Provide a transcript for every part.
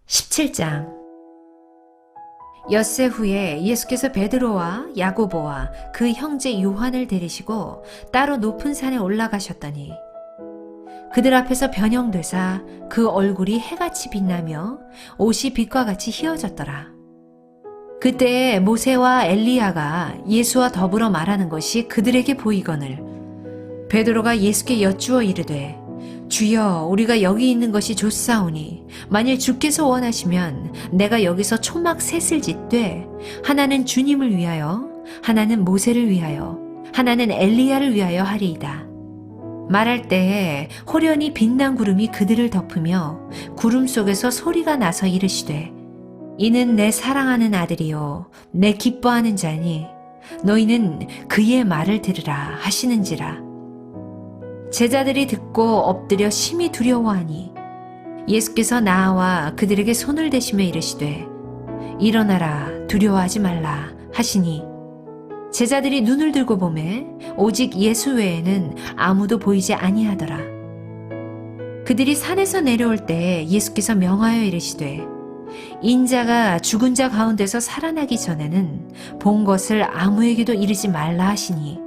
17장. 엿새 후에 예수께서 베드로와 야고보와 그 형제 요한을 데리시고 따로 높은 산에 올라가셨더니 그들 앞에서 변형되사 그 얼굴이 해같이 빛나며 옷이 빛과 같이 희어졌더라. 그때에 모세와 엘리야가 예수와 더불어 말하는 것이 그들에게 보이거늘 베드로가 예수께 여쭈어 이르되 주여, 우리가 여기 있는 것이 좋사오니 만일 주께서 원하시면 내가 여기서 초막 셋을 짓되 하나는 주님을 위하여, 하나는 모세를 위하여, 하나는 엘리야를 위하여 하리이다. 말할 때에 호련히 빛난 구름이 그들을 덮으며 구름 속에서 소리가 나서 이르시되 이는 내 사랑하는 아들이요 내 기뻐하는 자니 너희는 그의 말을 들으라 하시는지라. 제자들이 듣고 엎드려 심히 두려워하니 예수께서 나와 그들에게 손을 대시며 이르시되 일어나라 두려워하지 말라 하시니 제자들이 눈을 들고 보매 오직 예수 외에는 아무도 보이지 아니하더라. 그들이 산에서 내려올 때 예수께서 명하여 이르시되 인자가 죽은 자 가운데서 살아나기 전에는 본 것을 아무에게도 이르지 말라 하시니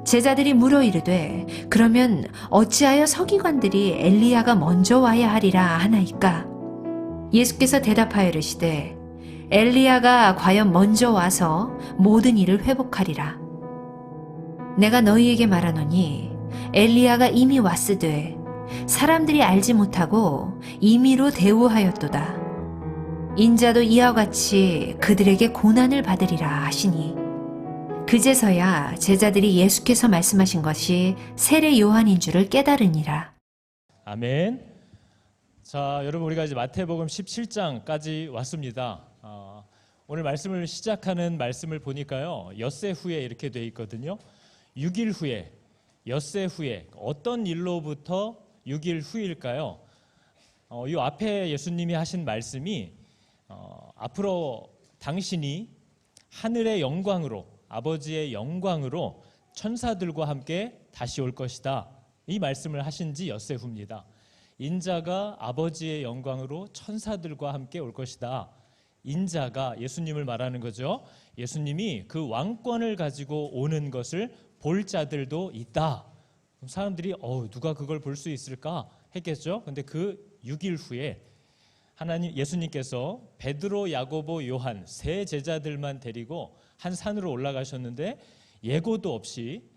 제자들이 물어 이르되 그러면 어찌하여 서기관들이 엘리야가 먼저 와야 하리라 하나이까? 예수께서 대답하여 이르시되 엘리야가 과연 먼저 와서 모든 일을 회복하리라. 내가 너희에게 말하노니 엘리야가 이미 왔으되 사람들이 알지 못하고 임의로 대우하였도다. 인자도 이와 같이 그들에게 고난을 받으리라 하시니 그제서야 제자들이 예수께서 말씀하신 것이 세례 요한인 줄을 깨달으니라. 아멘. 자, 여러분 우리가 이제 마태복음 17장까지 왔습니다. 오늘 말씀을 시작하는 말씀을 보니까요. 엿새 후에 이렇게 돼 있거든요. 6일 후에, 엿새 후에 어떤 일로부터 6일 후일까요? 이 앞에 예수님이 하신 말씀이 앞으로 당신이 하늘의 영광으로 아버지의 영광으로 천사들과 함께 다시 올 것이다. 이 말씀을 하신 지 엿새 후입니다. 인자가 아버지의 영광으로 천사들과 함께 올 것이다. 인자가 예수님을 말하는 거죠. 예수님이 그 왕권을 가지고 오는 것을 볼 자들도 있다. 사람들이 누가 그걸 볼 수 있을까 했겠죠. 근데 그 6일 후에 예수님께서 베드로, 야고보, 요한 세 제자들만 데리고 한 산으로 올라가셨는데 예고도 없이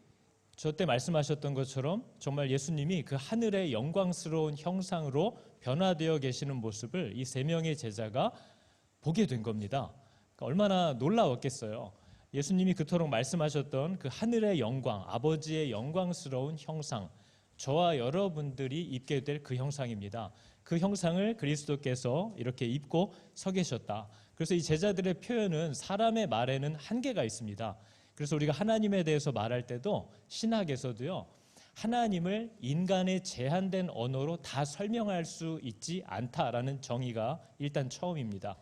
저때 말씀하셨던 것처럼 정말 예수님이 그 하늘의 영광스러운 형상으로 변화되어 계시는 모습을 이 세 명의 제자가 보게 된 겁니다. 그러니까 얼마나 놀라웠겠어요. 예수님이 그토록 말씀하셨던 그 하늘의 영광, 아버지의 영광스러운 형상, 저와 여러분들이 입게 될 그 형상입니다. 그 형상을 그리스도께서 이렇게 입고 서 계셨다. 그래서 이 제자들의 표현은 사람의 말에는 한계가 있습니다. 그래서 우리가 하나님에 대해서 말할 때도 신학에서도요. 하나님을 인간의 제한된 언어로 다 설명할 수 있지 않다라는 정의가 일단 처음입니다.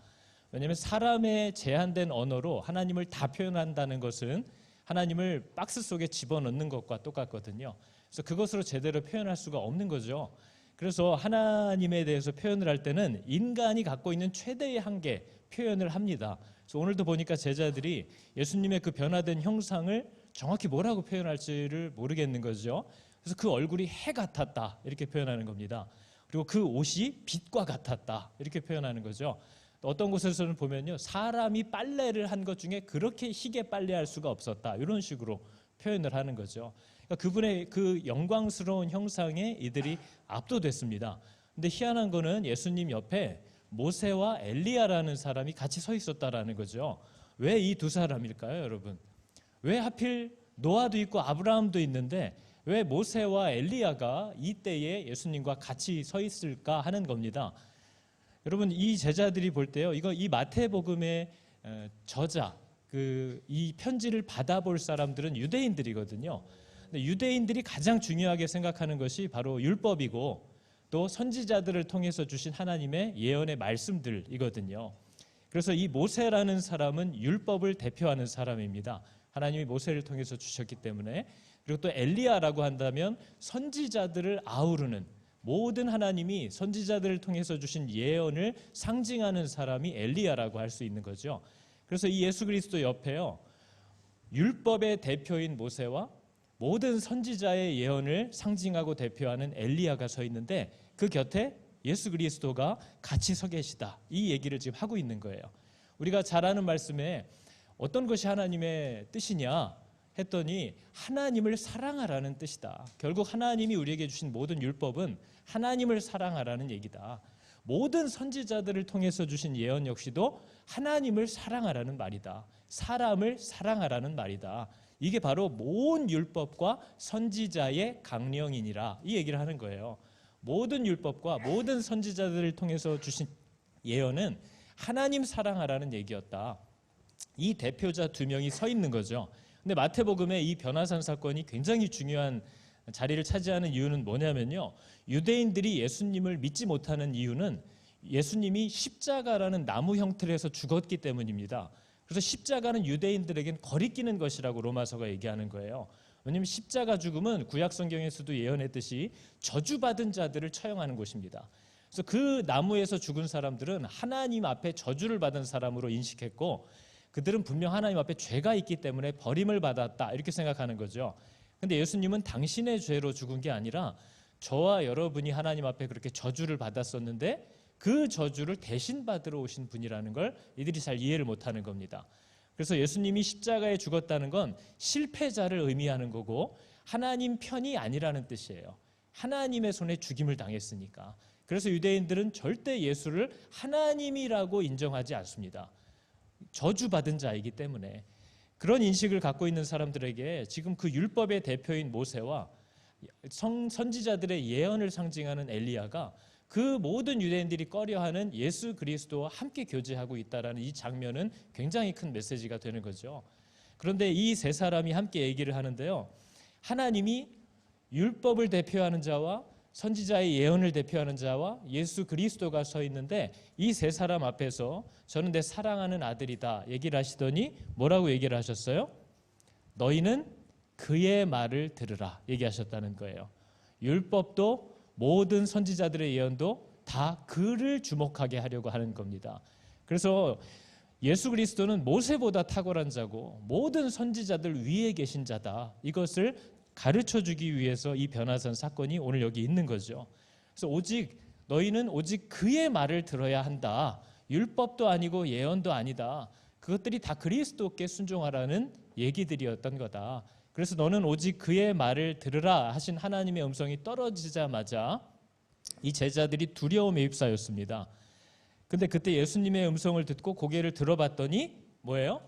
왜냐하면 사람의 제한된 언어로 하나님을 다 표현한다는 것은 하나님을 박스 속에 집어넣는 것과 똑같거든요. 그래서 그것으로 제대로 표현할 수가 없는 거죠. 그래서 하나님에 대해서 표현을 할 때는 인간이 갖고 있는 최대의 한계 표현을 합니다. 그래서 오늘도 보니까 제자들이 예수님의 그 변화된 형상을 정확히 뭐라고 표현할지를 모르겠는 거죠. 그래서 그 얼굴이 해 같았다 이렇게 표현하는 겁니다. 그리고 그 옷이 빛과 같았다 이렇게 표현하는 거죠. 어떤 곳에서는 보면요, 사람이 빨래를 한 것 중에 그렇게 희게 빨래할 수가 없었다 이런 식으로 표현을 하는 거죠. 그러니까 그분의 그 영광스러운 형상에 이들이 압도됐습니다. 근데 희한한 거는 예수님 옆에 모세와 엘리야라는 사람이 같이 서 있었다라는 거죠. 왜 이 두 사람일까요, 여러분? 왜 하필 노아도 있고 아브라함도 있는데 왜 모세와 엘리야가 이때에 예수님과 같이 서 있을까 하는 겁니다. 여러분, 이 제자들이 볼 때요, 이 마태복음의 저자, 이 편지를 받아볼 사람들은 유대인들이거든요. 근데 유대인들이 가장 중요하게 생각하는 것이 바로 율법이고 또 선지자들을 통해서 주신 하나님의 예언의 말씀들이거든요. 그래서 이 모세라는 사람은 율법을 대표하는 사람입니다. 하나님이 모세를 통해서 주셨기 때문에. 그리고 또 엘리야라고 한다면 선지자들을 아우르는 모든 하나님이 선지자들을 통해서 주신 예언을 상징하는 사람이 엘리야라고 할 수 있는 거죠. 그래서 이 예수 그리스도 옆에요, 율법의 대표인 모세와 모든 선지자의 예언을 상징하고 대표하는 엘리야가 서 있는데 그 곁에 예수 그리스도가 같이 서 계시다, 이 얘기를 지금 하고 있는 거예요. 우리가 잘 아는 말씀에 어떤 것이 하나님의 뜻이냐 했더니 하나님을 사랑하라는 뜻이다. 결국 하나님이 우리에게 주신 모든 율법은 하나님을 사랑하라는 얘기다. 모든 선지자들을 통해서 주신 예언 역시도 하나님을 사랑하라는 말이다. 사람을 사랑하라는 말이다. 이게 바로 모든 율법과 선지자의 강령이니라, 이 얘기를 하는 거예요. 모든 율법과 모든 선지자들을 통해서 주신 예언은 하나님 사랑하라는 얘기였다. 이 대표자 두 명이 서 있는 거죠. 근데 마태복음의 이 변화산 사건이 굉장히 중요한 자리를 차지하는 이유는 뭐냐면요, 유대인들이 예수님을 믿지 못하는 이유는 예수님이 십자가라는 나무 형태를 해서 죽었기 때문입니다. 그래서 십자가는 유대인들에겐 거리끼는 것이라고 로마서가 얘기하는 거예요. 왜냐하면 십자가 죽음은 구약 성경에서도 예언했듯이 저주받은 자들을 처형하는 곳입니다. 그래서 그 나무에서 죽은 사람들은 하나님 앞에 저주를 받은 사람으로 인식했고, 그들은 분명 하나님 앞에 죄가 있기 때문에 버림을 받았다, 이렇게 생각하는 거죠. 근데 예수님은 당신의 죄로 죽은 게 아니라 저와 여러분이 하나님 앞에 그렇게 저주를 받았었는데 그 저주를 대신 받으러 오신 분이라는 걸 이들이 잘 이해를 못하는 겁니다. 그래서 예수님이 십자가에 죽었다는 건 실패자를 의미하는 거고 하나님 편이 아니라는 뜻이에요. 하나님의 손에 죽임을 당했으니까. 그래서 유대인들은 절대 예수를 하나님이라고 인정하지 않습니다. 저주받은 자이기 때문에. 그런 인식을 갖고 있는 사람들에게 지금 그 율법의 대표인 모세와 선지자들의 예언을 상징하는 엘리야가 그 모든 유대인들이 꺼려하는 예수 그리스도와 함께 교제하고 있다라는 이 장면은 굉장히 큰 메시지가 되는 거죠. 그런데 이 세 사람이 함께 얘기를 하는데요, 하나님이 율법을 대표하는 자와 선지자의 예언을 대표하는 자와 예수 그리스도가 서 있는데 이 세 사람 앞에서 저는 내 사랑하는 아들이다 얘기를 하시더니 뭐라고 얘기를 하셨어요? 너희는 그의 말을 들으라 얘기하셨다는 거예요. 율법도 모든 선지자들의 예언도 다 그를 주목하게 하려고 하는 겁니다. 그래서 예수 그리스도는 모세보다 탁월한 자고 모든 선지자들 위에 계신 자다, 이것을 가르쳐주기 위해서 이 변화산 사건이 오늘 여기 있는 거죠. 그래서 너희는 오직 그의 말을 들어야 한다. 율법도 아니고 예언도 아니다. 그것들이 다 그리스도께 순종하라는 얘기들이었던 거다. 그래서 너는 오직 그의 말을 들으라 하신 하나님의 음성이 떨어지자마자 이 제자들이 두려움에 휩싸였습니다. 근데 그때 예수님의 음성을 듣고 고개를 들어봤더니 뭐예요?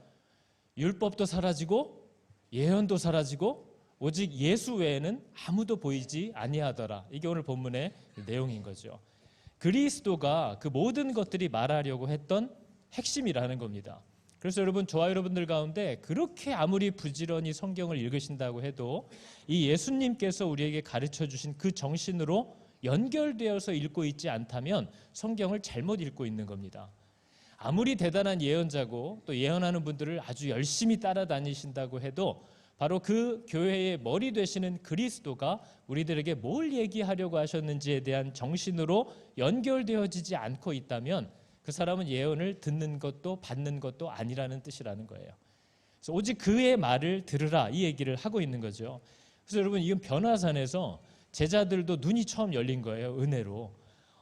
율법도 사라지고 예언도 사라지고 오직 예수 외에는 아무도 보이지 아니하더라. 이게 오늘 본문의 내용인 거죠. 그리스도가 그 모든 것들이 말하려고 했던 핵심이라는 겁니다. 그래서 여러분, 저와 여러분들 가운데 그렇게 아무리 부지런히 성경을 읽으신다고 해도 이 예수님께서 우리에게 가르쳐 주신 그 정신으로 연결되어서 읽고 있지 않다면 성경을 잘못 읽고 있는 겁니다. 아무리 대단한 예언자고 또 예언하는 분들을 아주 열심히 따라다니신다고 해도 바로 그 교회의 머리 되시는 그리스도가 우리들에게 뭘 얘기하려고 하셨는지에 대한 정신으로 연결되어지지 않고 있다면 그 사람은 예언을 듣는 것도 받는 것도 아니라는 뜻이라는 거예요. 그래서 오직 그의 말을 들으라, 이 얘기를 하고 있는 거죠. 그래서 여러분, 이건 변화산에서 제자들도 눈이 처음 열린 거예요. 은혜로.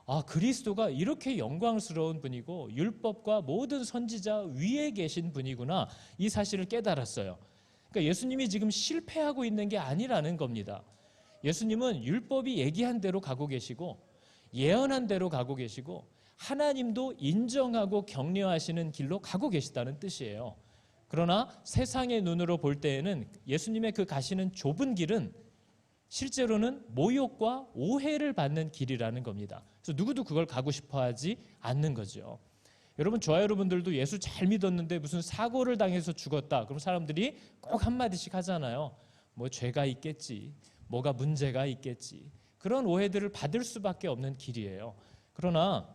아, 그리스도가 이렇게 영광스러운 분이고 율법과 모든 선지자 위에 계신 분이구나, 이 사실을 깨달았어요. 그러니까 예수님이 지금 실패하고 있는 게 아니라는 겁니다. 예수님은 율법이 얘기한 대로 가고 계시고 예언한 대로 가고 계시고 하나님도 인정하고 격려하시는 길로 가고 계시다는 뜻이에요. 그러나 세상의 눈으로 볼 때에는 예수님의 그 가시는 좁은 길은 실제로는 모욕과 오해를 받는 길이라는 겁니다. 그래서 누구도 그걸 가고 싶어 하지 않는 거죠. 여러분, 저와 여러분들도 예수 잘 믿었는데 무슨 사고를 당해서 죽었다, 그럼 사람들이 꼭 한마디씩 하잖아요. 뭐 죄가 있겠지, 뭐가 문제가 있겠지. 그런 오해들을 받을 수밖에 없는 길이에요. 그러나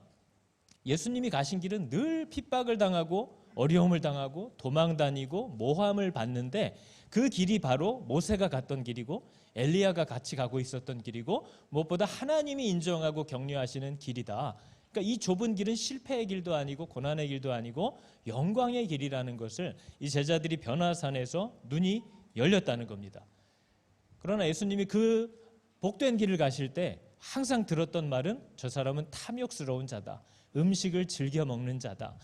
예수님이 가신 길은 늘 핍박을 당하고 어려움을 당하고 도망 다니고 모함을 받는데 그 길이 바로 모세가 갔던 길이고 엘리야가 같이 가고 있었던 길이고 무엇보다 하나님이 인정하고 격려하시는 길이다. 그러니까 이 좁은 길은 실패의 길도 아니고 고난의 길도 아니고 영광의 길이라는 것을 이 제자들이 변화산에서 눈이 열렸다는 겁니다. 그러나 예수님이 그 복된 길을 가실 때 항상 들었던 말은 저 사람은 탐욕스러운 자다. 음식을 즐겨 먹는 자다.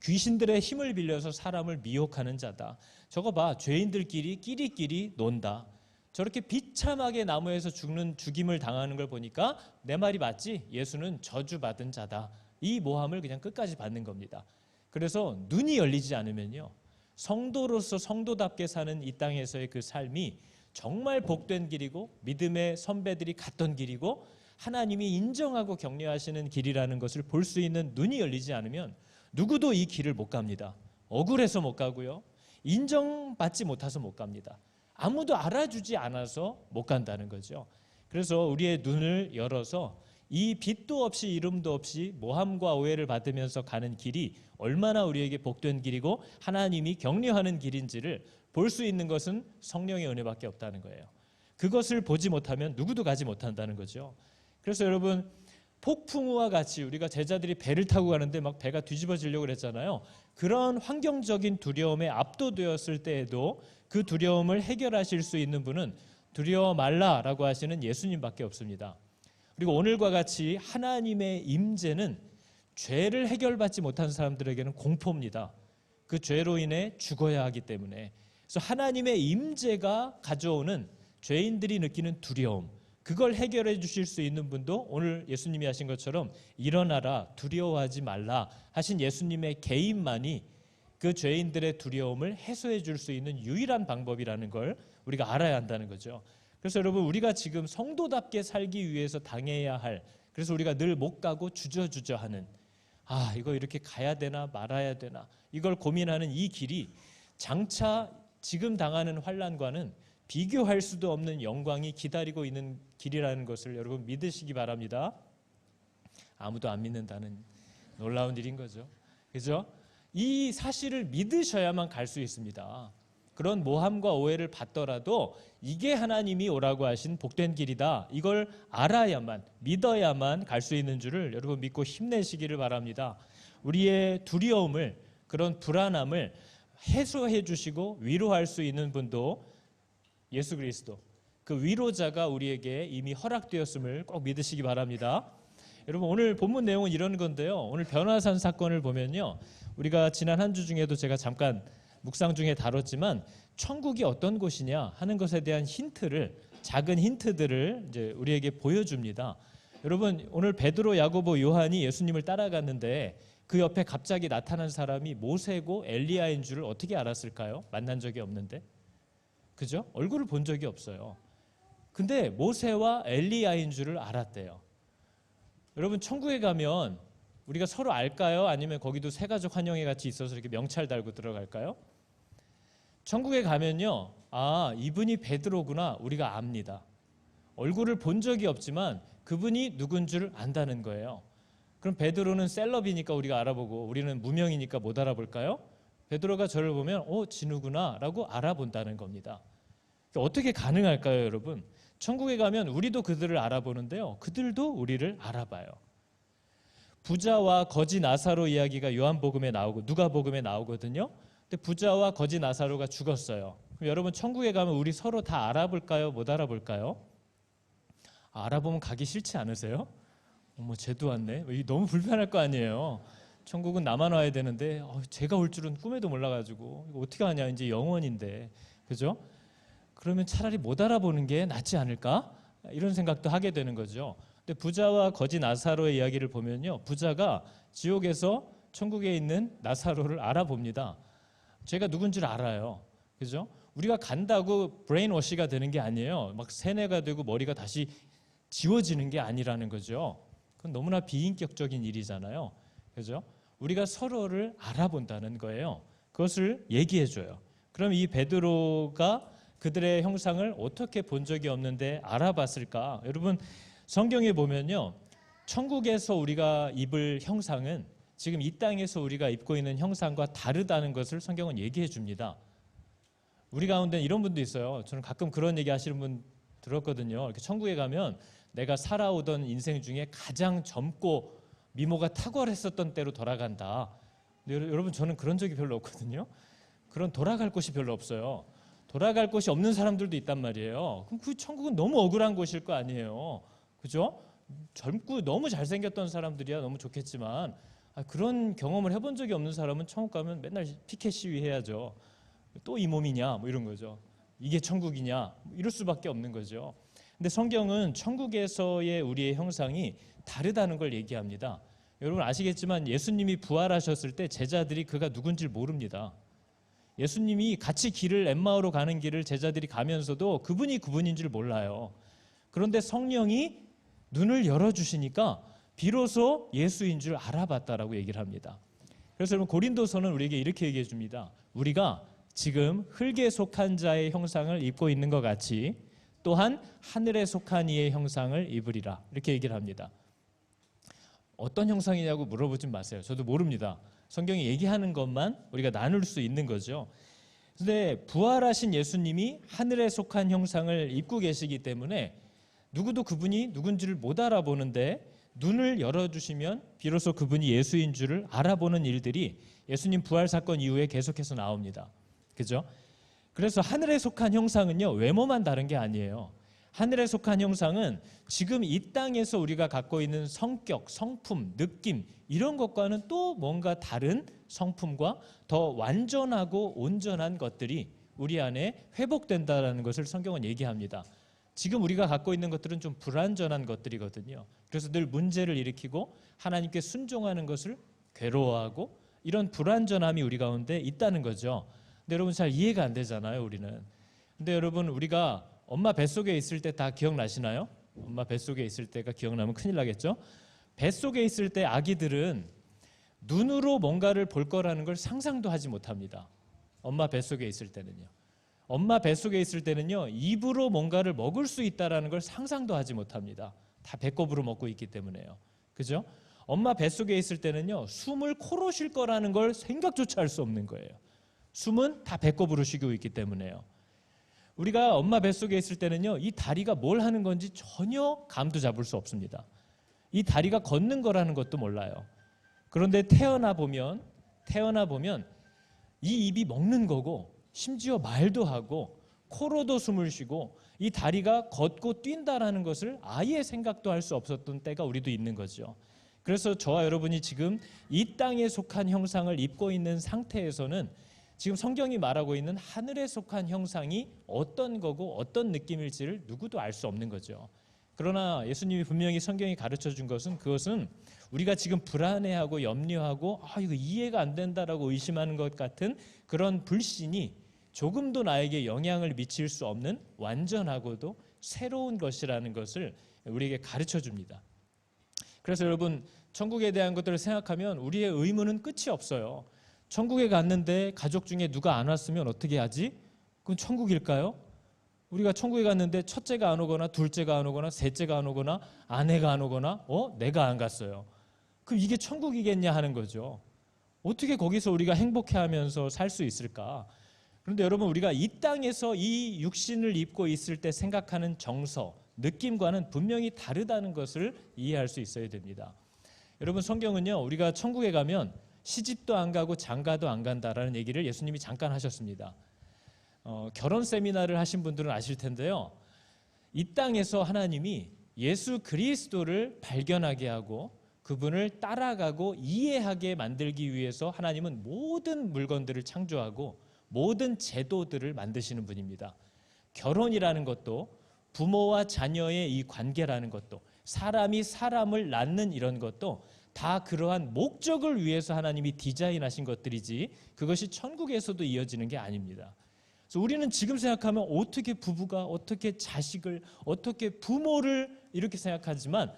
귀신들의 힘을 빌려서 사람을 미혹하는 자다. 저거 봐, 죄인들끼리 끼리끼리 논다. 저렇게 비참하게 나무에서 죽임을 당하는 걸 보니까 내 말이 맞지? 예수는 저주받은 자다. 이 모함을 그냥 끝까지 받는 겁니다. 그래서 눈이 열리지 않으면요, 성도로서 성도답게 사는 이 땅에서의 그 삶이 정말 복된 길이고 믿음의 선배들이 갔던 길이고 하나님이 인정하고 격려하시는 길이라는 것을 볼 수 있는 눈이 열리지 않으면 누구도 이 길을 못 갑니다. 억울해서 못 가고요, 인정받지 못해서 못 갑니다. 아무도 알아주지 않아서 못 간다는 거죠. 그래서 우리의 눈을 열어서 이 빛도 없이 이름도 없이 모함과 오해를 받으면서 가는 길이 얼마나 우리에게 복된 길이고 하나님이 격려하는 길인지를 볼 수 있는 것은 성령의 은혜밖에 없다는 거예요. 그것을 보지 못하면 누구도 가지 못한다는 거죠. 그래서 여러분, 폭풍우와 같이 우리가 제자들이 배를 타고 가는데 막 배가 뒤집어지려고 그랬잖아요. 그런 환경적인 두려움에 압도되었을 때에도 그 두려움을 해결하실 수 있는 분은 두려워 말라라고 하시는 예수님밖에 없습니다. 그리고 오늘과 같이 하나님의 임재는 죄를 해결받지 못한 사람들에게는 공포입니다. 그 죄로 인해 죽어야 하기 때문에. 그래서 하나님의 임재가 가져오는 죄인들이 느끼는 두려움, 그걸 해결해 주실 수 있는 분도 오늘 예수님이 하신 것처럼 일어나라, 두려워하지 말라 하신 예수님의 개인만이 그 죄인들의 두려움을 해소해 줄 수 있는 유일한 방법이라는 걸 우리가 알아야 한다는 거죠. 그래서 여러분, 우리가 지금 성도답게 살기 위해서 당해야 할, 그래서 우리가 늘 못 가고 주저주저 하는, 이거 이렇게 가야 되나 말아야 되나 이걸 고민하는 이 길이 장차 지금 당하는 환난과는 비교할 수도 없는 영광이 기다리고 있는 길이라는 것을 여러분 믿으시기 바랍니다. 아무도 안 믿는다는 놀라운 일인 거죠. 그죠? 이 사실을 믿으셔야만 갈 수 있습니다. 그런 모함과 오해를 받더라도 이게 하나님이 오라고 하신 복된 길이다. 이걸 알아야만, 믿어야만 갈 수 있는 줄을 여러분 믿고 힘내시기를 바랍니다. 우리의 두려움을, 그런 불안함을 해소해 주시고 위로할 수 있는 분도 예수 그리스도, 그 위로자가 우리에게 이미 허락되었음을 꼭 믿으시기 바랍니다. 여러분, 오늘 본문 내용은 이런 건데요. 오늘 변화산 사건을 보면요, 우리가 지난 한 주 중에도 제가 잠깐 묵상 중에 다뤘지만 천국이 어떤 곳이냐 하는 것에 대한 힌트를, 작은 힌트들을 이제 우리에게 보여줍니다. 여러분, 오늘 베드로, 야고보, 요한이 예수님을 따라갔는데 그 옆에 갑자기 나타난 사람이 모세고 엘리야인 줄을 어떻게 알았을까요? 만난 적이 없는데. 그죠? 얼굴을 본 적이 없어요. 근데 모세와 엘리야인 줄을 알았대요. 여러분, 천국에 가면 우리가 서로 알까요? 아니면 거기도 새가족 환영회 같이 있어서 이렇게 명찰 달고 들어갈까요? 천국에 가면요, 이분이 베드로구나 우리가 압니다. 얼굴을 본 적이 없지만 그분이 누군 줄 안다는 거예요. 그럼 베드로는 셀럽이니까 우리가 알아보고 우리는 무명이니까 못 알아볼까요? 베드로가 저를 보면 진우구나 라고 알아본다는 겁니다. 어떻게 가능할까요, 여러분? 천국에 가면 우리도 그들을 알아보는데요, 그들도 우리를 알아봐요. 부자와 거지 나사로 이야기가 요한복음에 나오고 누가복음에 나오거든요. 근데 부자와 거지 나사로가 죽었어요. 그럼 여러분, 천국에 가면 우리 서로 다 알아볼까요? 못 알아볼까요? 알아보면 가기 싫지 않으세요? 어머, 쟤도 왔네. 이게 너무 불편할 거 아니에요. 천국은 나만 와야 되는데 제가 올 줄은 꿈에도 몰라가지고 이거 어떻게 하냐, 이제 영원인데. 그죠? 그러면 차라리 못 알아보는 게 낫지 않을까? 이런 생각도 하게 되는 거죠. 근데 부자와 거지 나사로의 이야기를 보면요, 부자가 지옥에서 천국에 있는 나사로를 알아봅니다. 제가 누군지를 알아요. 그죠? 우리가 간다고 브레인워시가 되는 게 아니에요. 막 세뇌가 되고 머리가 다시 지워지는 게 아니라는 거죠. 그건 너무나 비인격적인 일이잖아요. 그죠? 우리가 서로를 알아본다는 거예요. 그것을 얘기해줘요. 그럼 이 베드로가 그들의 형상을 어떻게 본 적이 없는데 알아봤을까? 여러분, 성경에 보면요, 천국에서 우리가 입을 형상은 지금 이 땅에서 우리가 입고 있는 형상과 다르다는 것을 성경은 얘기해 줍니다. 우리 가운데 이런 분도 있어요. 저는 가끔 그런 얘기 하시는 분 들었거든요. 이렇게 천국에 가면 내가 살아오던 인생 중에 가장 젊고 미모가 탁월했었던 때로 돌아간다. 근데 여러분, 저는 그런 적이 별로 없거든요. 그런 돌아갈 곳이 별로 없어요. 돌아갈 곳이 없는 사람들도 있단 말이에요. 그럼 그 천국은 너무 억울한 곳일 거 아니에요. 그죠? 젊고 너무 잘생겼던 사람들이야 너무 좋겠지만 그런 경험을 해본 적이 없는 사람은 천국 가면 맨날 피켓 시위 해야죠. 또 이 몸이냐 뭐 이런 거죠. 이게 천국이냐 뭐 이럴 수밖에 없는 거죠. 근데 성경은 천국에서의 우리의 형상이 다르다는 걸 얘기합니다. 여러분 아시겠지만 예수님이 부활하셨을 때 제자들이 그가 누군지 모릅니다. 예수님이 같이 길을 엠마오로 가는 길을 제자들이 가면서도 그분인 줄 몰라요. 그런데 성령이 눈을 열어주시니까 비로소 예수인 줄 알아봤다라고 얘기를 합니다. 그래서 여러분 고린도서는 우리에게 이렇게 얘기해 줍니다. 우리가 지금 흙에 속한 자의 형상을 입고 있는 것 같이 또한 하늘에 속한 이의 형상을 입으리라 이렇게 얘기를 합니다. 어떤 형상이냐고 물어보지 마세요. 저도 모릅니다. 성경이 얘기하는 것만 우리가 나눌 수 있는 거죠. 그런데 부활하신 예수님이 하늘에 속한 형상을 입고 계시기 때문에 누구도 그분이 누군지를 못 알아보는데 눈을 열어주시면 비로소 그분이 예수인 줄을 알아보는 일들이 예수님 부활 사건 이후에 계속해서 나옵니다. 그죠? 그래서 하늘에 속한 형상은요, 외모만 다른 게 아니에요. 하늘에 속한 형상은 지금 이 땅에서 우리가 갖고 있는 성격, 성품, 느낌 이런 것과는 또 뭔가 다른 성품과 더 완전하고 온전한 것들이 우리 안에 회복된다는 것을 성경은 얘기합니다. 지금 우리가 갖고 있는 것들은 좀 불완전한 것들이거든요. 그래서 늘 문제를 일으키고 하나님께 순종하는 것을 괴로워하고 이런 불완전함이 우리 가운데 있다는 거죠. 근데 여러분 잘 이해가 안 되잖아요, 우리는. 근데 여러분 우리가 엄마 뱃속에 있을 때 다 기억나시나요? 엄마 뱃속에 있을 때가 기억나면 큰일 나겠죠? 뱃속에 있을 때 아기들은 눈으로 뭔가를 볼 거라는 걸 상상도 하지 못합니다. 엄마 뱃속에 있을 때는요. 엄마 뱃속에 있을 때는요, 입으로 뭔가를 먹을 수 있다라는 걸 상상도 하지 못합니다. 다 배꼽으로 먹고 있기 때문에요. 그죠? 엄마 뱃속에 있을 때는요, 숨을 코로 쉴 거라는 걸 생각조차 할 수 없는 거예요. 숨은 다 배꼽으로 쉬고 있기 때문에요. 우리가 엄마 뱃속에 있을 때는요, 이 다리가 뭘 하는 건지 전혀 감도 잡을 수 없습니다. 이 다리가 걷는 거라는 것도 몰라요. 그런데 태어나 보면 이 입이 먹는 거고 심지어 말도 하고 코로도 숨을 쉬고 이 다리가 걷고 뛴다라는 것을 아예 생각도 할 수 없었던 때가 우리도 있는 거죠. 그래서 저와 여러분이 지금 이 땅에 속한 형상을 입고 있는 상태에서는 지금 성경이 말하고 있는 하늘에 속한 형상이 어떤 거고 어떤 느낌일지를 누구도 알 수 없는 거죠. 그러나 예수님이 분명히 성경이 가르쳐 준 것은 그것은 우리가 지금 불안해하고 염려하고 이거 이해가 안 된다라고 의심하는 것 같은 그런 불신이 조금도 나에게 영향을 미칠 수 없는 완전하고도 새로운 것이라는 것을 우리에게 가르쳐 줍니다. 그래서 여러분 천국에 대한 것들을 생각하면 우리의 의문은 끝이 없어요. 천국에 갔는데 가족 중에 누가 안 왔으면 어떻게 하지? 그건 천국일까요? 우리가 천국에 갔는데 첫째가 안 오거나 둘째가 안 오거나 셋째가 안 오거나 아내가 안 오거나 내가 안 갔어요. 그럼 이게 천국이겠냐 하는 거죠. 어떻게 거기서 우리가 행복해하면서 살 수 있을까? 그런데 여러분 우리가 이 땅에서 이 육신을 입고 있을 때 생각하는 정서, 느낌과는 분명히 다르다는 것을 이해할 수 있어야 됩니다. 여러분 성경은요 우리가 천국에 가면 시집도 안 가고 장가도 안 간다라는 얘기를 예수님이 잠깐 하셨습니다. 결혼 세미나를 하신 분들은 아실 텐데요. 이 땅에서 하나님이 예수 그리스도를 발견하게 하고 그분을 따라가고 이해하게 만들기 위해서 하나님은 모든 물건들을 창조하고 모든 제도들을 만드시는 분입니다. 결혼이라는 것도 부모와 자녀의 이 관계라는 것도 사람이 사람을 낳는 이런 것도 다 그러한 목적을 위해서 하나님이 디자인하신 것들이지 그것이 천국에서도 이어지는 게 아닙니다. 그래서 우리는 지금 생각하면 어떻게 부부가 어떻게 자식을 어떻게 부모를 이렇게 생각하지만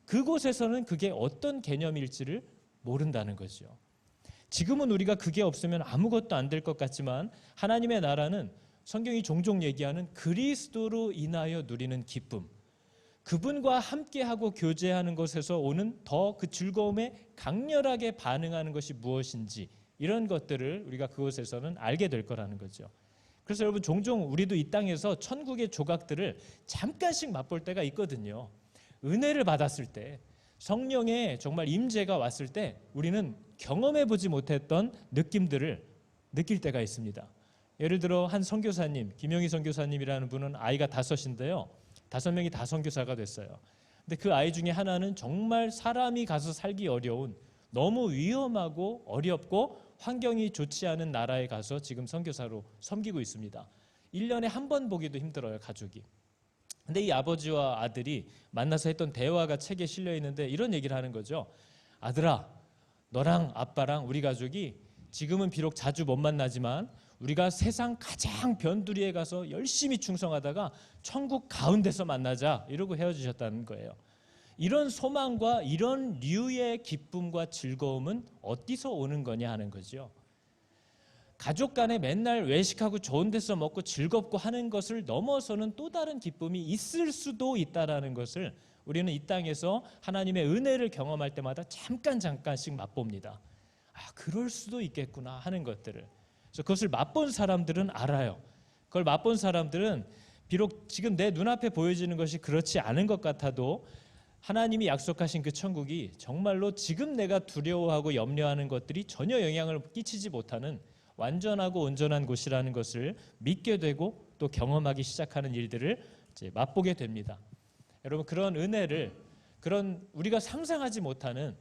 그곳에서는 그게 어떤 개념일지를 모른다는 거죠. 지금은 우리가 그게 없으면 아무것도 안 될 것 같지만 하나님의 나라는 성경이 종종 얘기하는 그리스도로 인하여 누리는 기쁨, 그분과 함께하고 교제하는 것에서 오는 더 그 즐거움에 강렬하게 반응하는 것이 무엇인지 이런 것들을 우리가 그곳에서는 알게 될 거라는 거죠. 그래서 여러분 종종 우리도 이 땅에서 천국의 조각들을 잠깐씩 맛볼 때가 있거든요. 은혜를 받았을 때, 성령의 정말 임재가 왔을 때 우리는 경험해 보지 못했던 느낌들을 느낄 때가 있습니다. 예를 들어 한 선교사님, 김영희 선교사님이라는 분은 아이가 5인데요. 5명이 다 선교사가 됐어요. 근데 그 아이 중에 하나는 정말 사람이 가서 살기 어려운, 너무 위험하고 어렵고 환경이 좋지 않은 나라에 가서 지금 선교사로 섬기고 있습니다. 1년에 한 번 보기도 힘들어요, 가족이. 근데 이 아버지와 아들이 만나서 했던 대화가 책에 실려 있는데 이런 얘기를 하는 거죠. 아들아, 너랑 아빠랑 우리 가족이 지금은 비록 자주 못 만나지만 우리가 세상 가장 변두리에 가서 열심히 충성하다가 천국 가운데서 만나자, 이러고 헤어지셨다는 거예요. 이런 소망과 이런 류의 기쁨과 즐거움은 어디서 오는 거냐 하는 거죠. 가족 간에 맨날 외식하고 좋은 데서 먹고 즐겁고 하는 것을 넘어서는 또 다른 기쁨이 있을 수도 있다라는 것을 우리는 이 땅에서 하나님의 은혜를 경험할 때마다 잠깐씩 맛봅니다. 아, 그럴 수도 있겠구나 하는 것들을. 그래서 그것을 맛본 사람들은 알아요. 그걸 맛본 사람들은 비록 지금 내 눈앞에 보여지는 것이 그렇지 않은 것 같아도 하나님이 약속하신 그 천국이 정말로 지금 내가 두려워하고 염려하는 것들이 전혀 영향을 끼치지 못하는 완전하고 온전한 곳이라는 것을 믿게 되고 또 경험하기 시작하는 일들을 이제 맛보게 됩니다. 여러분, 그런 은혜를, 그런 우리가 상상하지 못하는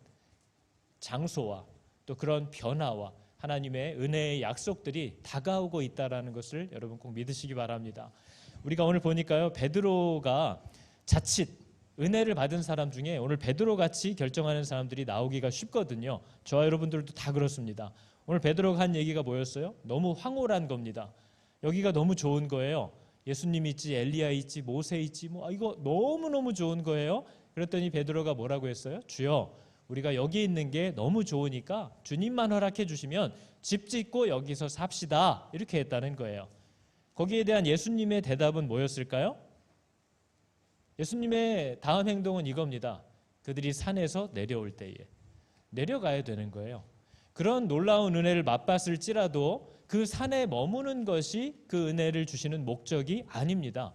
장소와 또 그런 변화와 하나님의 은혜의 약속들이 다가오고 있다라는 것을 여러분 꼭 믿으시기 바랍니다. 우리가 오늘 보니까요, 베드로가 자칫 은혜를 받은 사람 중에 오늘 베드로 같이 결정하는 사람들이 나오기가 쉽거든요. 저와 여러분들도 다 그렇습니다. 오늘 베드로가 한 얘기가 뭐였어요? 너무 황홀한 겁니다. 여기가 너무 좋은 거예요. 예수님 있지, 엘리야 있지, 모세 있지, 이거 너무너무 좋은 거예요. 그랬더니 베드로가 뭐라고 했어요? 주여, 우리가 여기 있는 게 너무 좋으니까 주님만 허락해 주시면 집 짓고 여기서 삽시다, 이렇게 했다는 거예요. 거기에 대한 예수님의 대답은 뭐였을까요? 예수님의 다음 행동은 이겁니다. 그들이 산에서 내려올 때에 내려가야 되는 거예요. 그런 놀라운 은혜를 맛봤을지라도 그 산에 머무는 것이 그 은혜를 주시는 목적이 아닙니다.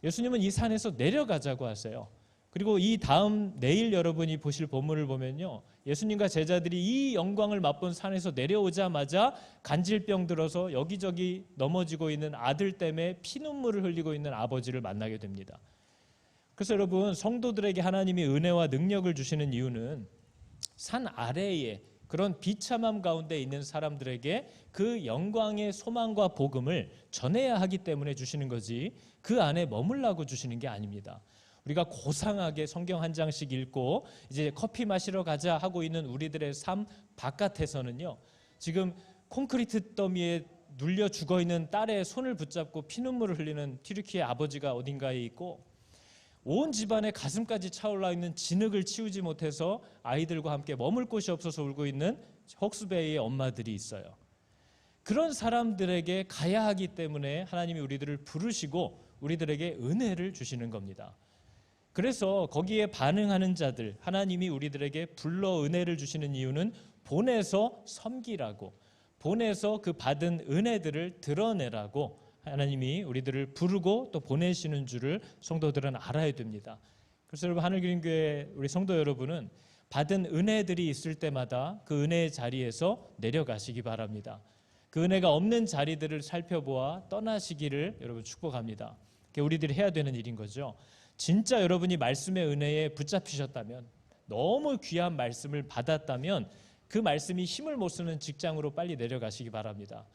예수님은 이 산에서 내려가자고 하세요. 그리고 이 다음 내일 여러분이 보실 본문을 보면요, 예수님과 제자들이 이 영광을 맛본 산에서 내려오자마자 간질병 들어서 여기저기 넘어지고 있는 아들 때문에 피눈물을 흘리고 있는 아버지를 만나게 됩니다. 그래서 여러분, 성도들에게 하나님이 은혜와 능력을 주시는 이유는 산 아래에 그런 비참함 가운데 있는 사람들에게 그 영광의 소망과 복음을 전해야 하기 때문에 주시는 거지, 그 안에 머물라고 주시는 게 아닙니다. 우리가 고상하게 성경 한 장씩 읽고 이제 커피 마시러 가자 하고 있는 우리들의 삶 바깥에서는요, 지금 콘크리트 더미에 눌려 죽어 있는 딸의 손을 붙잡고 피눈물을 흘리는 튀르키예 아버지가 어딘가에 있고, 온 집안의 가슴까지 차올라 있는 진흙을 치우지 못해서 아이들과 함께 머물 곳이 없어서 울고 있는 헉스베이의 엄마들이 있어요. 그런 사람들에게 가야 하기 때문에 하나님이 우리들을 부르시고 우리들에게 은혜를 주시는 겁니다. 그래서 거기에 반응하는 자들, 하나님이 우리들에게 불러 은혜를 주시는 이유는 보내서 섬기라고, 보내서 그 받은 은혜들을 드러내라고 하나님이 우리들을 부르고 또 보내시는 줄을 성도들은 알아야 됩니다. 그래서 여러분, 하늘기름교회 우리 성도 여러분은 받은 은혜들이 있을 때마다 그 은혜의 자리에서 내려가시기 바랍니다. 그 은혜가 없는 자리들을 살펴보아 떠나시기를 여러분 축복합니다. 그게 우리들이 해야 되는 일인 거죠. 진짜 여러분이 말씀의 은혜에 붙잡히셨다면, 너무 귀한 말씀을 받았다면 그 말씀이 힘을 못 쓰는 직장으로 빨리 내려가시기 바랍니다.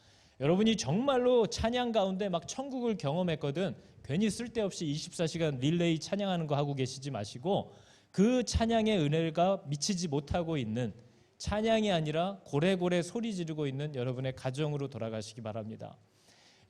여러분이 정말로 찬양 가운데 막 천국을 경험했거든, 괜히 쓸데없이 24시간 릴레이 찬양하는 거 하고 계시지 마시고 그 찬양의 은혜가 미치지 못하고 있는, 찬양이 아니라 고래고래 소리 지르고 있는 여러분의 가정으로 돌아가시기 바랍니다.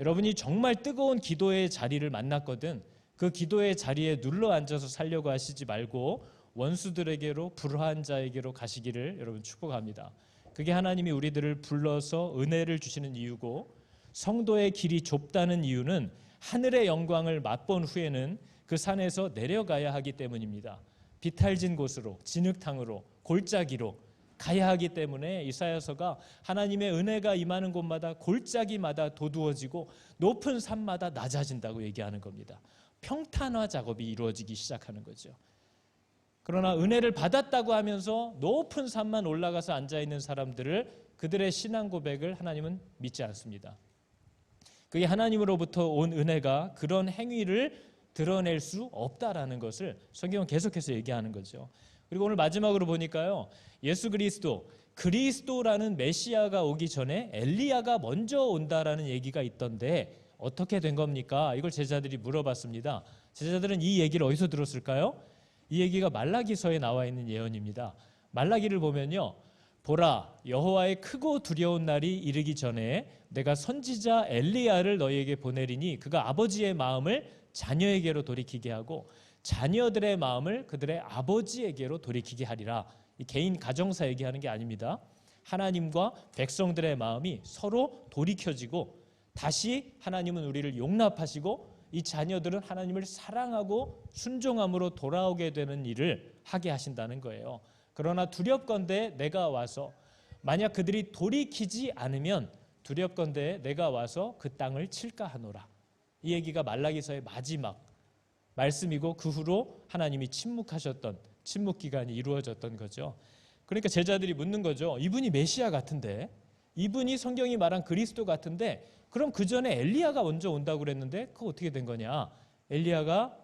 여러분이 정말 뜨거운 기도의 자리를 만났거든, 그 기도의 자리에 눌러 앉아서 살려고 하시지 말고 원수들에게로, 불화한 자에게로 가시기를 여러분 축복합니다. 그게 하나님이 우리들을 불러서 은혜를 주시는 이유고, 성도의 길이 좁다는 이유는 하늘의 영광을 맛본 후에는 그 산에서 내려가야 하기 때문입니다. 비탈진 곳으로, 진흙탕으로, 골짜기로 가야 하기 때문에 이사야서가 하나님의 은혜가 임하는 곳마다 골짜기마다 도두어지고 높은 산마다 낮아진다고 얘기하는 겁니다. 평탄화 작업이 이루어지기 시작하는 거죠. 그러나 은혜를 받았다고 하면서 높은 산만 올라가서 앉아있는 사람들을, 그들의 신앙 고백을 하나님은 믿지 않습니다. 그게 하나님으로부터 온 은혜가 그런 행위를 드러낼 수 없다라는 것을 성경은 계속해서 얘기하는 거죠. 그리고 오늘 마지막으로 보니까요, 예수 그리스도라는 메시아가 오기 전에 엘리야가 먼저 온다라는 얘기가 있던데 어떻게 된 겁니까? 이걸 제자들이 물어봤습니다. 제자들은 이 얘기를 어디서 들었을까요? 이 얘기가 말라기서에 나와 있는 예언입니다. 말라기를 보면요, 보라, 여호와의 크고 두려운 날이 이르기 전에 내가 선지자 엘리야를 너희에게 보내리니 그가 아버지의 마음을 자녀에게로 돌이키게 하고 자녀들의 마음을 그들의 아버지에게로 돌이키게 하리라. 이 개인 가정사 얘기하는 게 아닙니다. 하나님과 백성들의 마음이 서로 돌이켜지고 다시 하나님은 우리를 용납하시고 이 자녀들은 하나님을 사랑하고 순종함으로 돌아오게 되는 일을 하게 하신다는 거예요. 그러나 두렵건대 내가 와서, 만약 그들이 돌이키지 않으면 두렵건대 내가 와서 그 땅을 칠까 하노라. 이 얘기가 말라기서의 마지막 말씀이고 그 후로 하나님이 침묵하셨던 침묵 기간이 이루어졌던 거죠. 그러니까 제자들이 묻는 거죠. 이분이 메시아 같은데, 이분이 성경이 말한 그리스도 같은데, 그럼 그 전에 엘리야가 먼저 온다고 그랬는데 그거 어떻게 된 거냐? 엘리야가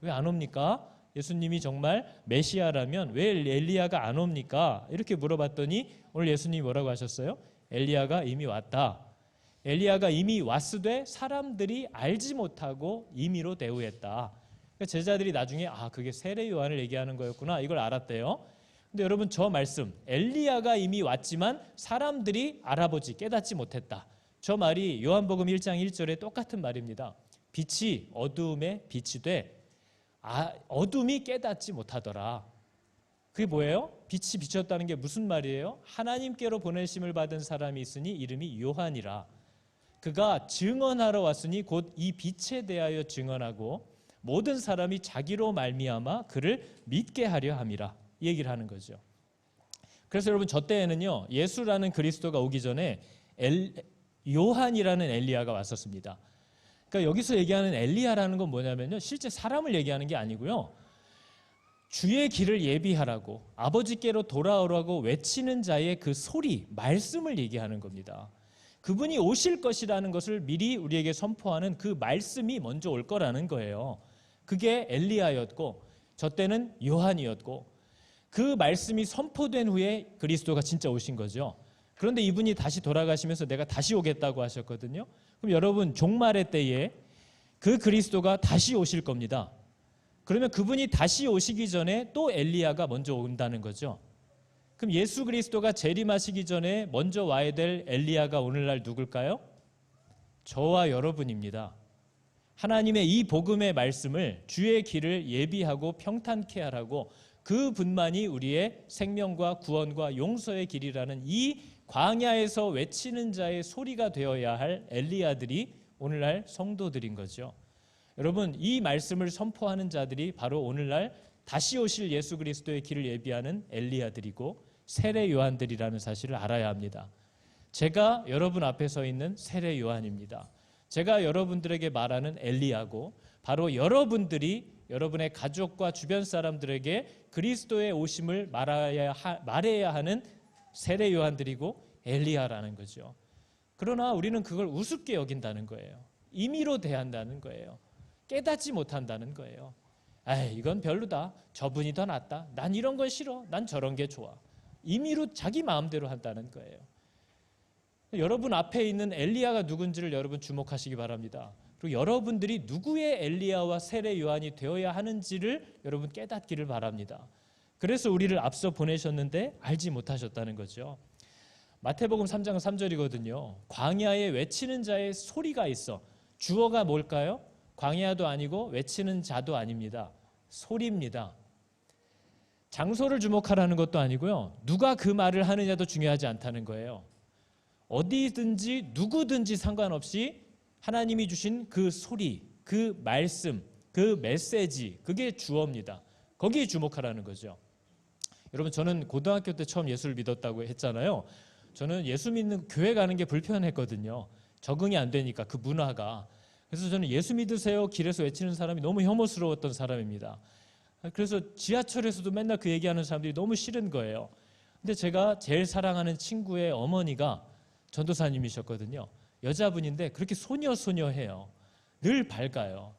왜 안 옵니까? 예수님이 정말 메시아라면 왜 엘리야가 안 옵니까? 이렇게 물어봤더니 오늘 예수님이 뭐라고 하셨어요? 엘리야가 이미 왔다. 엘리야가 이미 왔으되 사람들이 알지 못하고 임의로 대우했다. 그러니까 제자들이 나중에 그게 세례 요한을 얘기하는 거였구나, 이걸 알았대요. 근데 여러분, 저 말씀 엘리야가 이미 왔지만 사람들이 알아보지 깨닫지 못했다, 저 말이 요한복음 1장 1절에 똑같은 말입니다. 빛이 어두움에 빛이 돼 어둠이 깨닫지 못하더라. 그게 뭐예요? 빛이 비쳤다는 게 무슨 말이에요? 하나님께로 보내심을 받은 사람이 있으니 이름이 요한이라. 그가 증언하러 왔으니 곧 이 빛에 대하여 증언하고 모든 사람이 자기로 말미암아 그를 믿게 하려 함이라. 이 얘기를 하는 거죠. 그래서 여러분, 저 때에는요, 예수라는 그리스도가 오기 전에 요한이라는 엘리야가 왔었습니다. 그러니까 여기서 얘기하는 엘리야라는 건 뭐냐면요, 실제 사람을 얘기하는 게 아니고요, 주의 길을 예비하라고 아버지께로 돌아오라고 외치는 자의 그 소리, 말씀을 얘기하는 겁니다. 그분이 오실 것이라는 것을 미리 우리에게 선포하는 그 말씀이 먼저 올 거라는 거예요. 그게 엘리야였고 저 때는 요한이었고, 그 말씀이 선포된 후에 그리스도가 진짜 오신 거죠. 그런데 이분이 다시 돌아가시면서 내가 다시 오겠다고 하셨거든요. 그럼 여러분, 종말의 때에 그 그리스도가 다시 오실 겁니다. 그러면 그분이 다시 오시기 전에 또 엘리야가 먼저 온다는 거죠. 그럼 예수 그리스도가 재림하시기 전에 먼저 와야 될 엘리야가 오늘날 누굴까요? 저와 여러분입니다. 하나님의 이 복음의 말씀을, 주의 길을 예비하고 평탄케 하라고 그분만이 우리의 생명과 구원과 용서의 길이라는 이 광야에서 외치는 자의 소리가 되어야 할 엘리야들이 오늘날 성도들인 거죠. 여러분, 이 말씀을 선포하는 자들이 바로 오늘날 다시 오실 예수 그리스도의 길을 예비하는 엘리야들이고 세례 요한들이라는 사실을 알아야 합니다. 제가 여러분 앞에 서 있는 세례 요한입니다. 제가 여러분들에게 말하는 엘리야고, 바로 여러분들이 여러분의 가족과 주변 사람들에게 그리스도의 오심을 말해야 하는 세례 요한들이고 엘리야라는 거죠. 그러나 우리는 그걸 우습게 여긴다는 거예요. 임의로 대한다는 거예요. 깨닫지 못한다는 거예요. 이건 별로다, 저분이 더 낫다, 난 이런 건 싫어, 난 저런 게 좋아. 임의로 자기 마음대로 한다는 거예요. 여러분 앞에 있는 엘리야가 누군지를 여러분 주목하시기 바랍니다. 그리고 여러분들이 누구의 엘리야와 세례 요한이 되어야 하는지를 여러분 깨닫기를 바랍니다. 그래서 우리를 앞서 보내셨는데 알지 못하셨다는 거죠. 마태복음 3장 3절이거든요. 광야에 외치는 자의 소리가 있어. 주어가 뭘까요? 광야도 아니고 외치는 자도 아닙니다. 소리입니다. 장소를 주목하라는 것도 아니고요, 누가 그 말을 하느냐도 중요하지 않다는 거예요. 어디든지 누구든지 상관없이 하나님이 주신 그 소리, 그 말씀, 그 메시지, 그게 주어입니다. 거기에 주목하라는 거죠. 여러분, 저는 고등학교 때 처음 예수를 믿었다고 했잖아요. 저는 예수 믿는 교회 가는 게 불편했거든요. 적응이 안 되니까 그 문화가. 그래서 저는 예수 믿으세요 길에서 외치는 사람이 너무 혐오스러웠던 사람입니다. 그래서 지하철에서도 맨날 그 얘기하는 사람들이 너무 싫은 거예요. 근데 제가 제일 사랑하는 친구의 어머니가 전도사님이셨거든요. 여자분인데 그렇게 소녀해요. 늘 밝아요.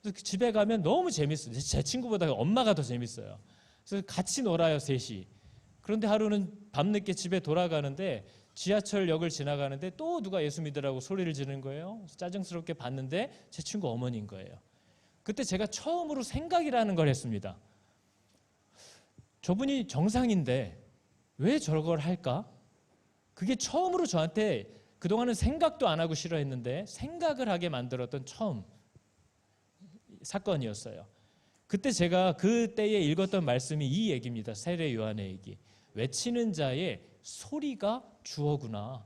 그래서 집에 가면 너무 재밌어요. 제 친구보다 엄마가 더 재밌어요. 그래서 같이 놀아요, 셋이. 그런데 하루는 밤늦게 집에 돌아가는데 지하철역을 지나가는데 또 누가 예수 믿으라고 소리를 지르는 거예요. 짜증스럽게 봤는데 제 친구 어머니인 거예요. 그때 제가 처음으로 생각이라는 걸 했습니다. 저분이 정상인데 왜 저걸 할까? 그게 처음으로 저한테 그동안은 생각도 안 하고 싫어했는데 생각을 하게 만들었던 처음 사건이었어요. 그때 제가 그때에 읽었던 말씀이 이 얘기입니다. 세례 요한의 얘기. 외치는 자의 소리가 주어구나.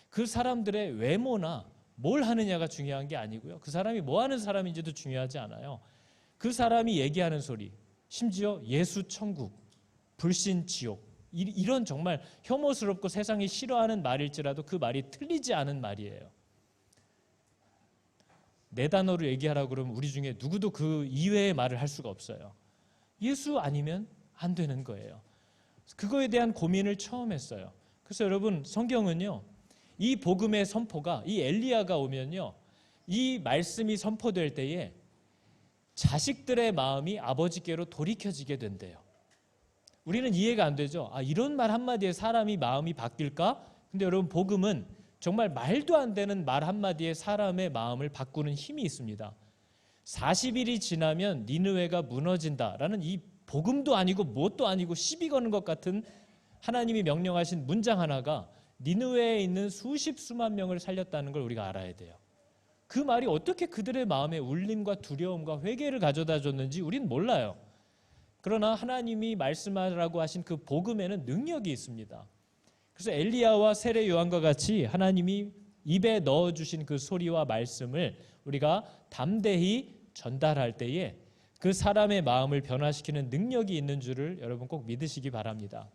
그 사람들의 외모나 뭘 하느냐가 중요한 게 아니고요. 그 사람이 뭐 하는 사람인지도 중요하지 않아요. 그 사람이 얘기하는 소리, 심지어 예수 천국, 불신 지옥, 이런 정말 혐오스럽고 세상이 싫어하는 말일지라도 그 말이 틀리지 않은 말이에요. 네 단어로 얘기하라고 그러면 우리 중에 누구도 그 이외의 말을 할 수가 없어요. 예수 아니면 안 되는 거예요. 그거에 대한 고민을 처음 했어요. 그래서 여러분, 성경은요, 이 복음의 선포가, 이 엘리야가 오면요, 이 말씀이 선포될 때에 자식들의 마음이 아버지께로 돌이켜지게 된대요. 우리는 이해가 안 되죠. 이런 말 한마디에 사람이 마음이 바뀔까? 근데 여러분, 복음은 정말 말도 안 되는 말 한마디에 사람의 마음을 바꾸는 힘이 있습니다. 40일이 지나면 니느웨가 무너진다라는 이 복음도 아니고 뭣도 아니고 시비 거는 것 같은 하나님이 명령하신 문장 하나가 니느웨에 있는 수십 수만 명을 살렸다는 걸 우리가 알아야 돼요. 그 말이 어떻게 그들의 마음에 울림과 두려움과 회개를 가져다 줬는지 우리는 몰라요. 그러나 하나님이 말씀하라고 하신 그 복음에는 능력이 있습니다. 그래서 엘리야와 세례 요한과 같이 하나님이 입에 넣어주신 그 소리와 말씀을 우리가 담대히 전달할 때에 그 사람의 마음을 변화시키는 능력이 있는 줄을 여러분 꼭 믿으시기 바랍니다.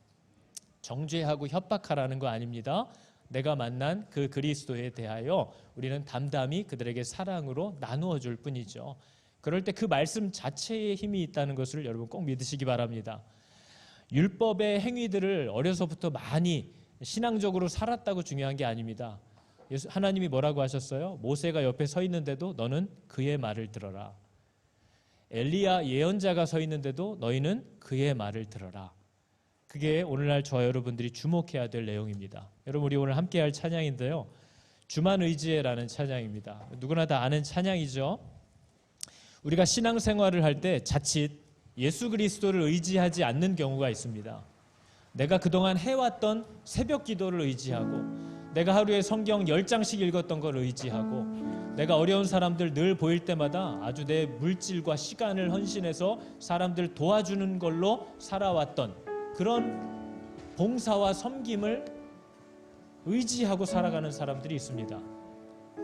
정죄하고 협박하라는 거 아닙니다. 내가 만난 그 그리스도에 대하여 우리는 담담히 그들에게 사랑으로 나누어 줄 뿐이죠. 그럴 때 그 말씀 자체에 힘이 있다는 것을 여러분 꼭 믿으시기 바랍니다. 율법의 행위들을 어려서부터 많이 신앙적으로 살았다고 중요한 게 아닙니다. 하나님이 뭐라고 하셨어요? 모세가 옆에 서 있는데도 너는 그의 말을 들어라. 엘리야 예언자가 서 있는데도 너희는 그의 말을 들어라. 그게 오늘날 저와 여러분들이 주목해야 될 내용입니다. 여러분, 우리 오늘 함께할 찬양인데요, 주만 의지해라는 찬양입니다. 누구나 다 아는 찬양이죠. 우리가 신앙생활을 할 때 자칫 예수 그리스도를 의지하지 않는 경우가 있습니다. 내가 그동안 해왔던 새벽 기도를 의지하고, 내가 하루에 성경 10장씩 읽었던 걸 의지하고, 내가 어려운 사람들 늘 보일 때마다 아주 내 물질과 시간을 헌신해서 사람들 도와주는 걸로 살아왔던 그런 봉사와 섬김을 의지하고 살아가는 사람들이 있습니다.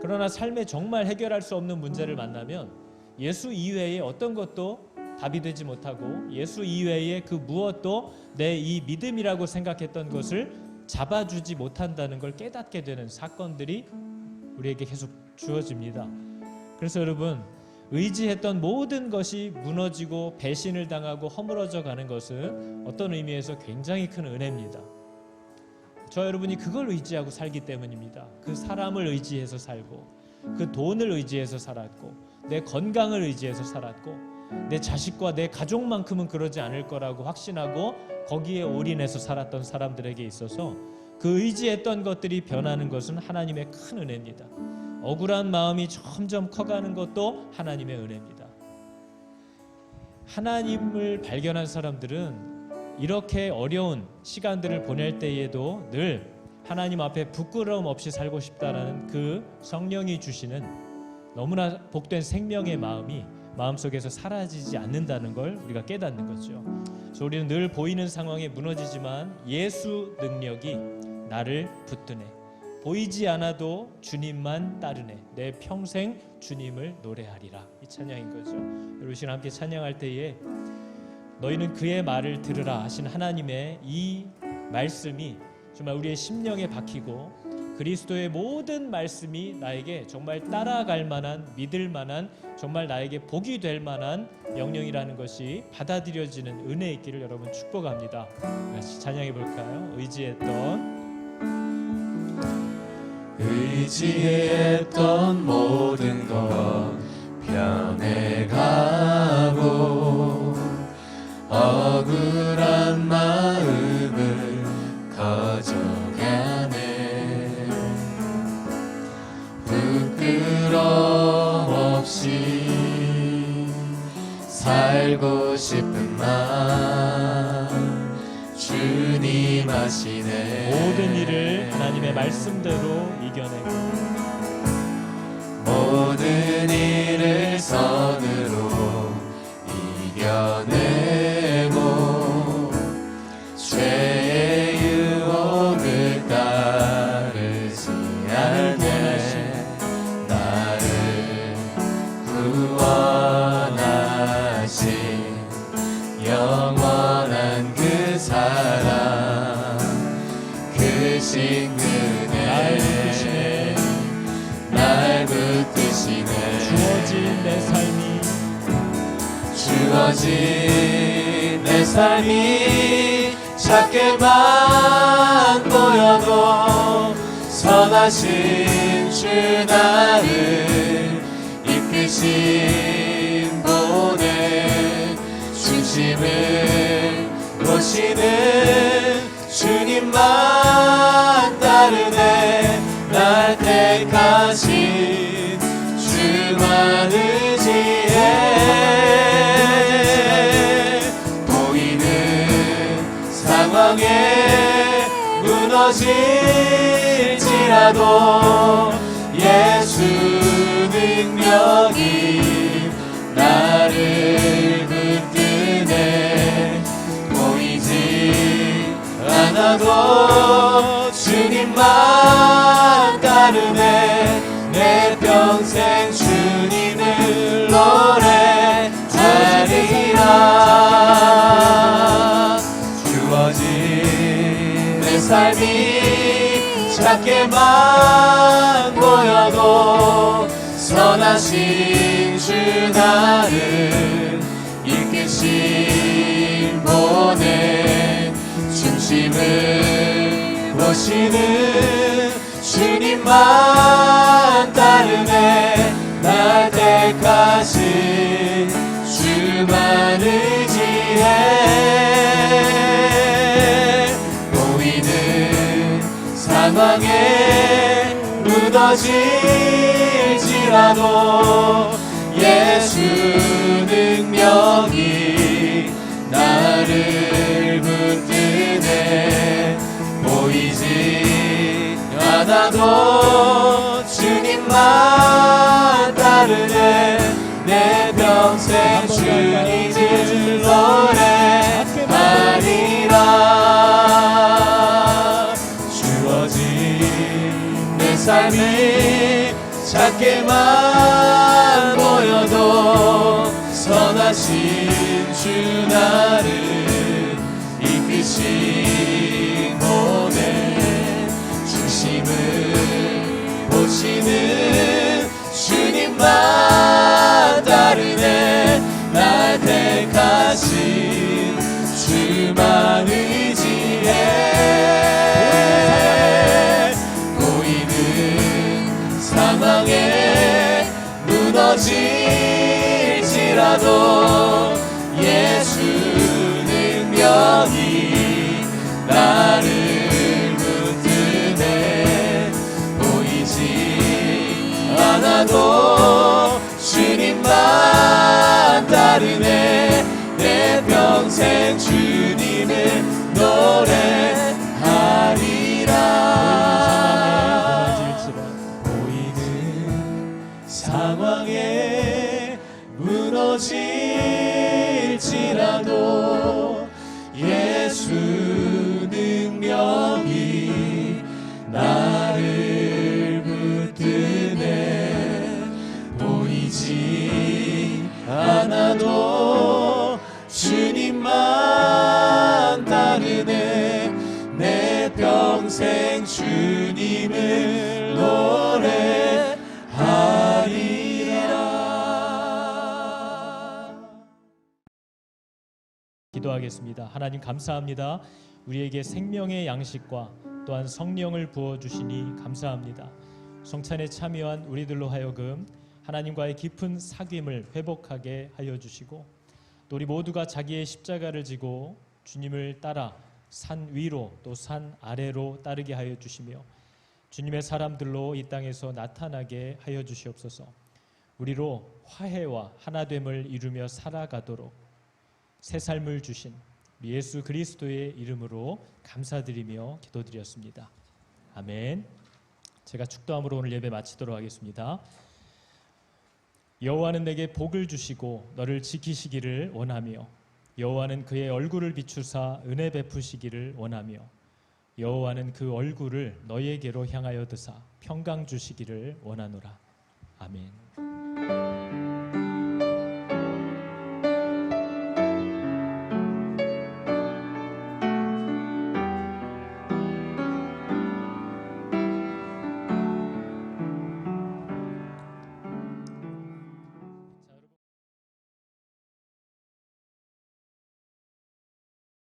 그러나 삶에 정말 해결할 수 없는 문제를 만나면 예수 이외에 어떤 것도 답이 되지 못하고, 예수 이외에 그 무엇도 내 이 믿음이라고 생각했던 것을 잡아주지 못한다는 걸 깨닫게 되는 사건들이 우리에게 계속 주어집니다. 그래서 여러분, 의지했던 모든 것이 무너지고 배신을 당하고 허물어져 가는 것은 어떤 의미에서 굉장히 큰 은혜입니다. 저 여러분이 그걸 의지하고 살기 때문입니다. 그 사람을 의지해서 살고, 그 돈을 의지해서 살았고, 내 건강을 의지해서 살았고, 내 자식과 내 가족만큼은 그러지 않을 거라고 확신하고 거기에 올인해서 살았던 사람들에게 있어서 그 의지했던 것들이 변하는 것은 하나님의 큰 은혜입니다. 억울한 마음이 점점 커가는 것도 하나님의 은혜입니다. 하나님을 발견한 사람들은 이렇게 어려운 시간들을 보낼 때에도 늘 하나님 앞에 부끄러움 없이 살고 싶다라는 그 성령이 주시는 너무나 복된 생명의 마음이 마음속에서 사라지지 않는다는 걸 우리가 깨닫는 거죠. 그래서 우리는 늘 보이는 상황에 무너지지만 예수 능력이 나를 붙드네. 보이지 않아도 주님만 따르네. 내 평생 주님을 노래하리라. 이 찬양인 거죠. 여러분 시간 함께 찬양할 때에 너희는 그의 말을 들으라 하신 하나님의 이 말씀이 정말 우리의 심령에 박히고 그리스도의 모든 말씀이 나에게 정말 따라갈 만한, 믿을 만한, 정말 나에게 복이 될 만한 영령이라는 것이 받아들여지는 은혜 있기를 여러분 축복합니다. 같이 찬양해 볼까요? 의지했던 모든 것 변해가고 억울한 마음을 거져가네. 부끄러움 없이 살고 싶은 마음 주님 아시네. 모든 일을 하나님의 말씀대로 이겨내고 모든 일을 선으로 이겨내고 죄의 유혹을 따르지 않네. 나를 구원하신 영원한 그 사랑 그 신근에 날 붙드시네. 주어진 내 삶이 작게만 보여도 선하신 주 나를 이끄신 분의 중심을 보시는 주님만 따르네. 날 택하신 주만 의지해. 보이는 상황에 무너질지라도 예수 능력이 나를 붙드네. 보이지 않아도 주님만 따르네. 내 평생 주님을 노래하리라. 주어진 내 삶이 작게만 보여도 선하신 주 나를 이끄신 분의 중심을 보시는 주님만 따르네. 날 택하신 주만 의지해. 보이는 상황에 무너질지라도 예수 능력이 나를 붙드네. 보이지 않아도 주님만 따르네. 내 평생 주님을 노래하리라. 주어진 내 삶이 작게만 보여도 선하신 주 나를 이끄신 분의 중심을 보시는 주님만 따르네. 날 택하신 주만 의지해. 보이는 상황에 무너질지라도 예수 능력이 나를 붙드네. 보이지 않아도 주님만 따르네. 내 평생 주님을 노래하리라. 보이는 상황에 무너질지라도 예수 능력이 나를 은혜 내 평생 주님을 노래하리라. 기도하겠습니다. 하나님 감사합니다. 우리에게 생명의 양식과 또한 성령을 부어주시니 감사합니다. 성찬에 참여한 우리들로 하여금 하나님과의 깊은 사귐을 회복하게 하여 주시고 또 우리 모두가 자기의 십자가를 지고 주님을 따라 산 위로 또 산 아래로 따르게 하여 주시며 주님의 사람들로 이 땅에서 나타나게 하여 주시옵소서. 우리로 화해와 하나됨을 이루며 살아가도록 새 삶을 주신 예수 그리스도의 이름으로 감사드리며 기도드렸습니다. 아멘. 제가 축도함으로 오늘 예배 마치도록 하겠습니다. 여호와는 내게 복을 주시고 너를 지키시기를 원하며 여호와는 그의 얼굴을 비추사 은혜 베푸시기를 원하며 여호와는 그 얼굴을 너에게로 향하여 드사 평강 주시기를 원하노라. 아멘.